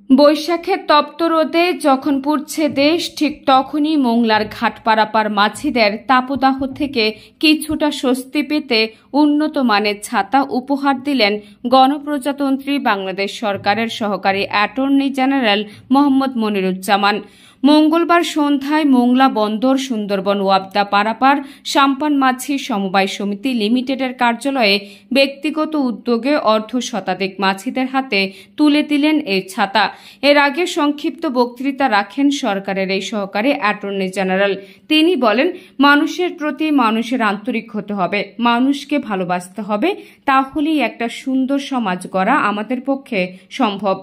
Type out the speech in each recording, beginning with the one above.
বৈশাখের তপ্ত রোদে যখন পুড়ছে দেশ, ঠিক তখনই মোংলার ঘাট পারাপার মাঝিদের তাপদাহ থেকে কিছুটা স্বস্তি পেতে উন্নত মানের ছাতা উপহার দিলেন গণপ্রজাতন্ত্রী বাংলাদেশ সরকারের সহকারী অ্যাটর্নি জেনারেল মোহাম্মদ মনিরুজ্জামান। মঙ্গলবার সন্ধ্যায় মোংলা বন্দর সুন্দরবন ওয়াপদা পারাপার সাম্পান মাছি সমবায় সমিতি লিমিটেডের কার্যালয়ে ব্যক্তিগত উদ্যোগে অর্ধশতাধিক মাছিদের হাতে তুলে দিলেন এই ছাতা। এর আগে সংক্ষিপ্ত বক্তৃতা রাখেন সরকারের এই সহকারী অ্যাটর্নি জেনারেল। তিনি বলেন, মানুষের প্রতি মানুষের আন্তরিক হতে হবে, মানুষকে ভালোবাসতে হবে, তাহলেই একটা সুন্দর সমাজ গড়া আমাদের পক্ষে সম্ভব।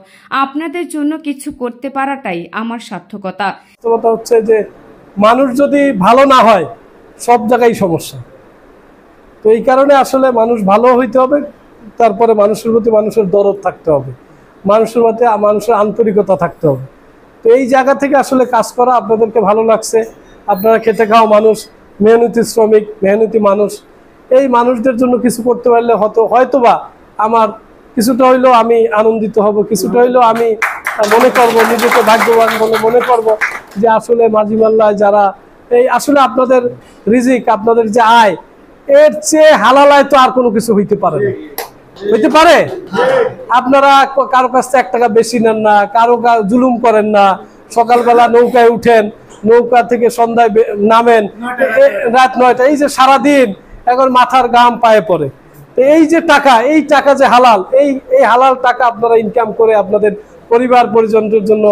আপনাদের জন্য কিছু করতে পারাটাই আমার সার্থকতা। বাস্তবতা হচ্ছে যে মানুষ যদি ভালো না হয় সব জায়গায় সমস্যা। তো এই কারণে আসলে মানুষ ভালো হইতে হবে, তারপরে মানুষের প্রতি মানুষের দরদ থাকতে হবে, মানুষের প্রতি মানুষের আন্তরিকতা থাকতে হবে। তো এই জায়গা থেকে আসলে কাজ করা আপনাদেরকে ভালো লাগছে। আপনারা খেতে খাওয়া মানুষ, মেহনতি শ্রমিক, মেহনতি মানুষ, এই মানুষদের জন্য কিছু করতে পারলে হয়তোবা আমার কিছুটা হইলেও আমি আনন্দিত হব, কিছুটা হইলেও আমি মনে করব, নিজেকে ভাগ্যবান বলে মনে করব যে আসলে মাঝি মাল্লায় যারা এই আসলে আপনাদের রিজিক, আপনাদের যে আয়, এর চেয়ে হালাল আয় তো আর কোনো কিছু হইতে পারে না। হইতে পারে? আপনারা কারো কাছ থেকে 1 টাকা বেশি নেন না, কারো জুলুম করেন না, সকালবেলা নৌকায় উঠেন, নৌকা থেকে সন্ধ্যায় নামেন, রাত 9টা, এই যে সারাদিন এখন মাথার ঘাম পায়ে পড়ে। তো এই যে টাকা, এই টাকা যে হালাল, এই হালাল টাকা আপনারা ইনকাম করে আপনাদের পরিবার পরিজনদের জন্য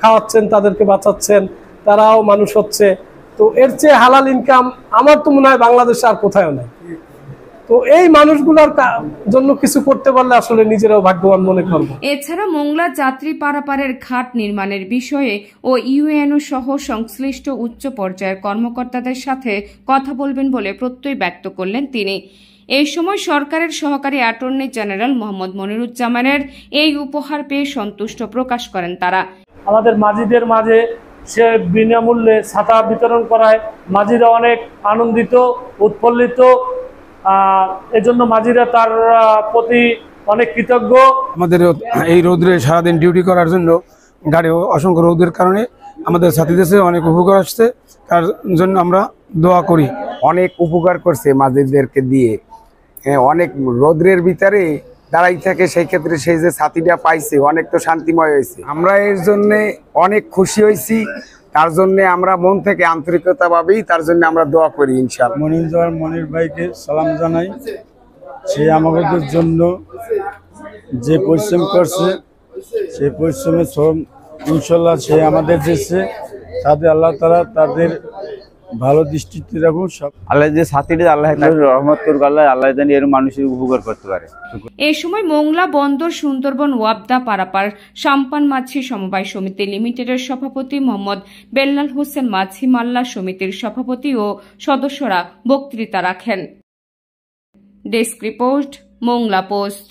খাওয়াচ্ছেন, তাদেরকে বাঁচাচ্ছেন, তারাও মানুষ হচ্ছে। তো এর চেয়ে হালাল ইনকাম আমার তো মনে হয় বাংলাদেশে আর কোথাও নাই। তো এই মানুষগুলোর জন্য কিছু করতে পারলে আসলে নিজেরাও ভাগ্যবান মনে করব। এছাড়া মোংলা যাত্রী পারাপারের ঘাট নির্মাণের বিষয়ে ও ইউএনও সহ সংশ্লিষ্ট উচ্চ পর্যায়ের কর্মকর্তাদের সাথে কথা বলবেন বলে প্রত্যয় ব্যক্ত করলেন তিনি। এই সময় সরকারের সহকারী অ্যাটর্নি জেনারেল মোহাম্মদ মনিরুজ্জামানের এই উপহার পেয়ে সন্তুষ্ট প্রকাশ করেন তারা। আমাদের মাঝিদের মাঝে সে বিনামূল্যে ছাতা বিতরণ করায় মাঝিরা অনেক আনন্দিত, উৎফুল্লিত। এজন্য মাঝিরা তার প্রতি অনেক কৃতজ্ঞ। আমাদের এই রৌদ্রে সারাদিন ডিউটি করার জন্য গাড়ি অসংখ্য রৌদ্রের কারণে আমাদের সাথীদের অনেক উপকার আসছে, তার জন্য আমরা দোয়া করি। অনেক উপকার করছে মাঝিদেরকে দিয়ে, অনেক রৌদ্রের ভিতরে দাঁড়াই থাকে, সেই ক্ষেত্রে সেই যে ছাতিটা পাইছে অনেক তো শান্তিময় হয়েছে। আমরা এর জন্য অনেক খুশি হয়েছি, তার জন্য আমরা মন থেকে আন্তরিকতা ভাবেই তার জন্য আমরা দোয়া করি ইনশাআল্লাহ। মনির ভাইকে সালাম জানাই। সে আমাদের জন্য যে পরিশ্রম করছে, সেই পরিশ্রমের শ্রম ইনশাল্লাহ সে আমাদের দেশে তাদের আল্লাহ তাআলা তাদের ভালো দৃষ্টিতে রাখুন। সব আল্লাহ যে সাথীটা আল্লাহ রহমত করুক, আল্লাহ জানি এর মানুষের উপকার করতে পারে। এই সময় মোংলা বন্দর সুন্দরবন ওয়াপদা পারাপার সাম্পান মাছি সমবায় সমিতি লিমিটেডের সভাপতি মোহাম্মদ বেল্লাল হোসেন, মাছি মাল্লা সমিতির সভাপতি ও সদস্যরা বক্তৃতা রাখেন। Desk report, Mongla post.